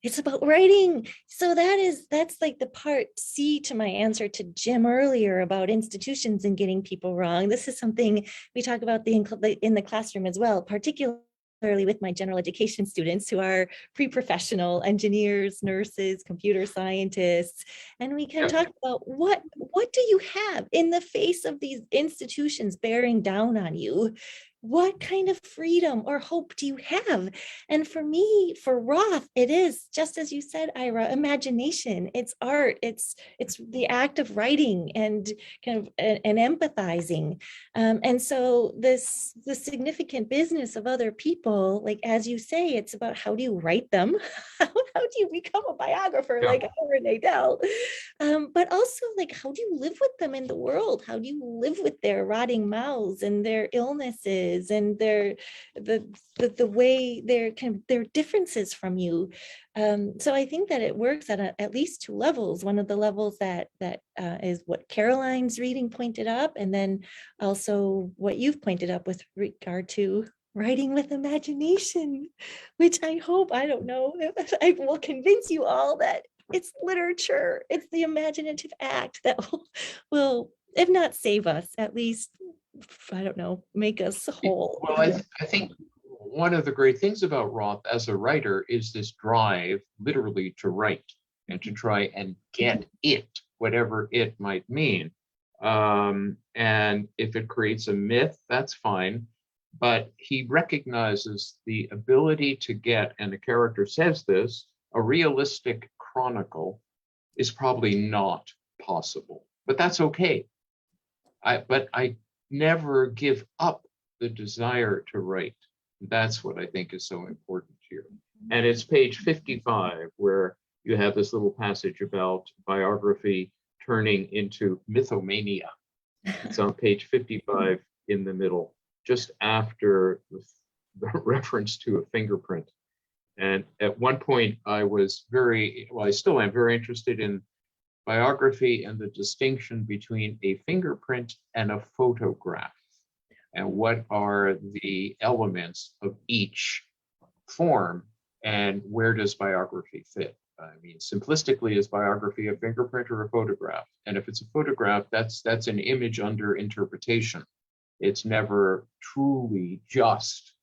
It's about writing. So that's like the part C to my answer to Jim earlier about institutions and getting people wrong. This is something we talk about in the classroom as well, particularly with my general education students who are pre-professional engineers, nurses, computer scientists. And we can talk about what do you have in the face of these institutions bearing down on you? What kind of freedom or hope do you have? And for me, for Roth, it is, just as you said, Ira, imagination. It's art. It's the act of writing and kind of and empathizing. And so the significant business of other people, like as you say, it's about how do you write them? How do you become a biographer like Ira Nadel? But also like how do you live with them in the world? How do you live with their rotting mouths and their illnesses and the way their differences from you. So I think that it works at least two levels. One of the levels that is what Caroline's reading pointed up, and then also what you've pointed up with regard to writing with imagination, which I hope, I don't know, I will convince you all that it's literature. It's the imaginative act that will, if not save us, at least, I don't know, make us whole. Well, I think one of the great things about Roth as a writer is this drive literally to write and to try and get it, whatever it might mean. And if it creates a myth, that's fine. But he recognizes the ability to get, and the character says this, a realistic chronicle is probably not possible, but that's okay. But I never give up the desire to write. That's what I think is so important here. And it's page 55 where you have this little passage about biography turning into mythomania. It's on page 55 in the middle, just after the reference to a fingerprint. And at one point I was I still am very interested in biography and the distinction between a fingerprint and a photograph, and what are the elements of each form, and where does biography fit? I mean, simplistically, is biography a fingerprint or a photograph? And if it's a photograph, that's an image under interpretation. It's never truly just,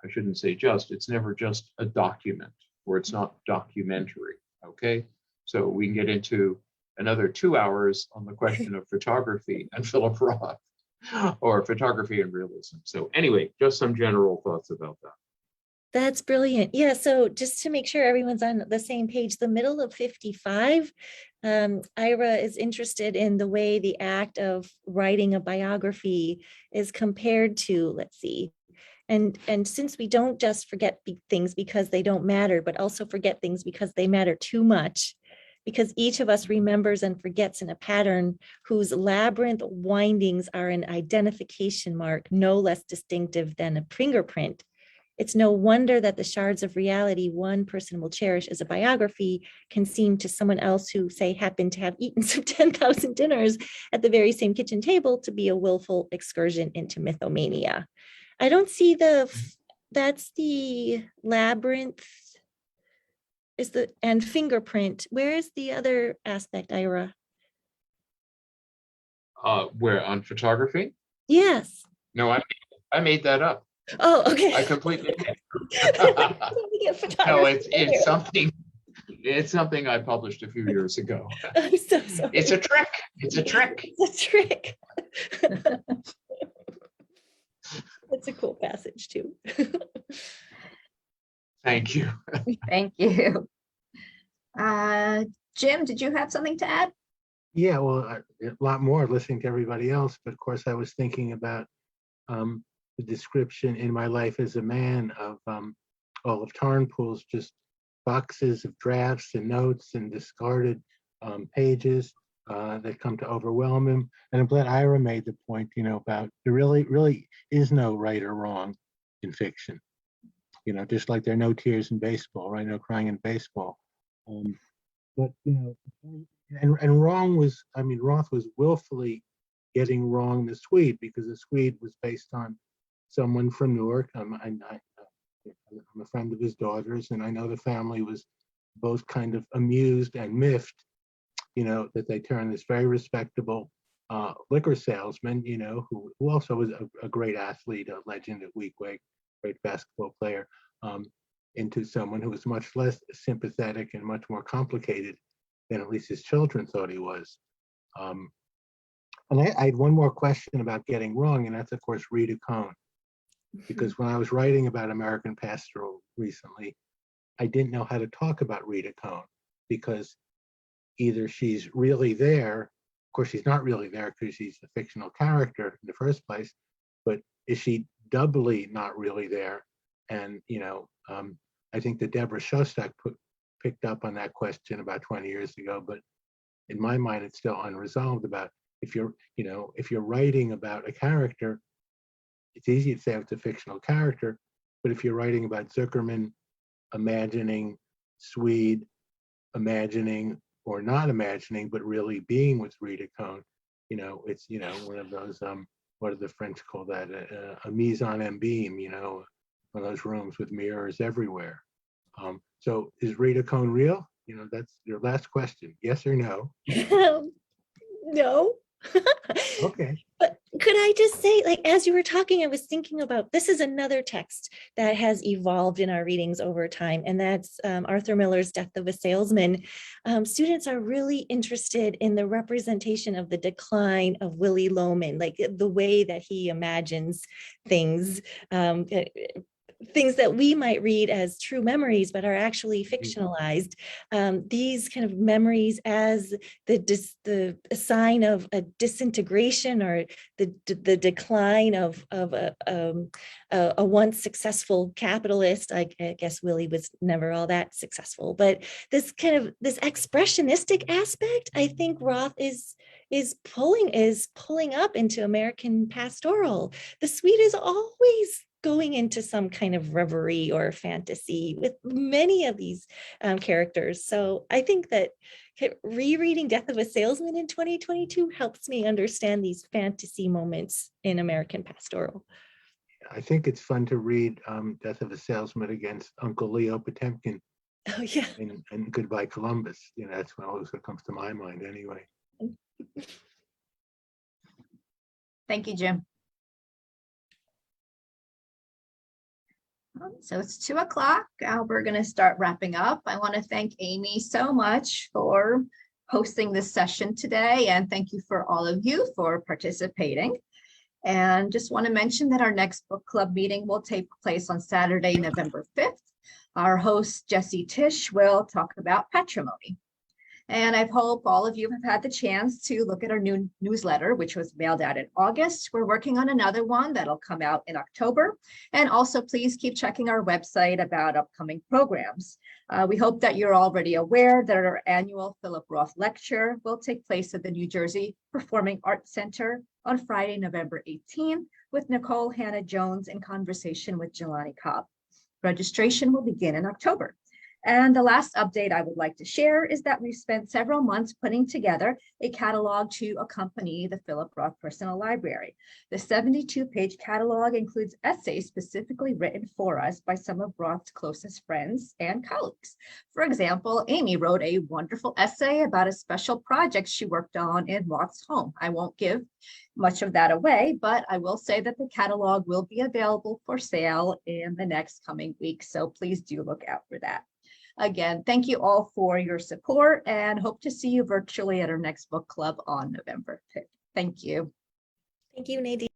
I shouldn't say just, it's never just a document, or it's not documentary, okay? So we can get into another 2 hours on the question of photography and Philip Roth, or photography and realism. So anyway, just some general thoughts about that. That's brilliant. Yeah, so just to make sure everyone's on the same page, the middle of 55, Ira is interested in the way the act of writing a biography is compared to, let's see, and since we don't just forget things because they don't matter, but also forget things because they matter too much, because each of us remembers and forgets in a pattern whose labyrinth windings are an identification mark no less distinctive than a fingerprint. It's no wonder that the shards of reality one person will cherish as a biography can seem to someone else who, say, happened to have eaten some 10,000 dinners at the very same kitchen table to be a willful excursion into mythomania. I don't see that's the labyrinth and fingerprint. Where is the other aspect, Ira? Where on photography? Yes. No, I made that up. Oh, okay. I completely did. No, It's something I published a few years ago. I'm so sorry. It's a trick. It's a trick. It's a trick. It's a cool passage too. Thank you. Thank you. Jim, did you have something to add? Yeah, well, a lot more listening to everybody else, but of course I was thinking about the description in my life as a man of all of Tarnpool's just boxes of drafts and notes and discarded pages that come to overwhelm him. And I'm glad Ira made the point, about there really is no right or wrong in fiction. Just like there are no tears in baseball, right? No crying in baseball. But and wrong was, Roth was willfully getting wrong the Swede, because the Swede was based on someone from Newark. I'm a friend of his daughter's, and I know the family was both kind of amused and miffed, that they turned this very respectable liquor salesman, who also was a great athlete, a legend at Weequahic, great basketball player, into someone who was much less sympathetic and much more complicated than at least his children thought he was. And I had one more question about getting wrong, and that's, of course, Rita Cohn. Because when I was writing about American Pastoral recently, I didn't know how to talk about Rita Cohn, because either she's really there, of course she's not really there because she's a fictional character in the first place, but is she doubly not really there? And, I think that Deborah Shostak picked up on that question about 20 years ago, but in my mind, it's still unresolved about if you're writing about a character, it's easy to say it's a fictional character, but if you're writing about Zuckerman imagining Swede, imagining or not imagining, but really being with Rita Cohn, it's, one of those, what do the French call that? A mise en abîme, one of those rooms with mirrors everywhere. So is Rita Cohn real? That's your last question. Yes or no? No. Okay. But could I just say, as you were talking, I was thinking about, this is another text that has evolved in our readings over time, and that's Arthur Miller's Death of a Salesman. Students are really interested in the representation of the decline of Willy Loman, the way that he imagines things, things that we might read as true memories, but are actually fictionalized. These kind of memories as the sign of a disintegration or the decline of a once successful capitalist. I guess Willie was never all that successful, but this expressionistic aspect, I think Roth is pulling up into American Pastoral. The Swede is always going into some kind of reverie or fantasy with many of these characters. So I think that rereading Death of a Salesman in 2022 helps me understand these fantasy moments in American Pastoral. I think it's fun to read Death of a Salesman against Uncle Leo Potemkin. Oh, yeah. And Goodbye Columbus. That's what always comes to my mind anyway. Thank you, Jim. So it's 2:00. We're going to start wrapping up. I want to thank Aimee so much for hosting this session today, and thank you for all of you for participating. And just want to mention that our next book club meeting will take place on Saturday, November 5th. Our host, Jessie Tisch, will talk about patrimony. And I hope all of you have had the chance to look at our new newsletter, which was mailed out in August. We're working on another one that'll come out in October. And also, please keep checking our website about upcoming programs. We hope that you're already aware that our annual Philip Roth lecture will take place at the New Jersey Performing Arts Center on Friday, November 18th, with Nicole Hannah-Jones in conversation with Jelani Cobb. Registration will begin in October. And the last update I would like to share is that we've spent several months putting together a catalog to accompany the Philip Roth Personal Library. The 72-page catalog includes essays specifically written for us by some of Roth's closest friends and colleagues. For example, Aimee wrote a wonderful essay about a special project she worked on in Roth's home. I won't give much of that away, but I will say that the catalog will be available for sale in the next coming weeks, so please do look out for that. Again, thank you all for your support and hope to see you virtually at our next book club on November 5th. Thank you. Thank you, Nadine.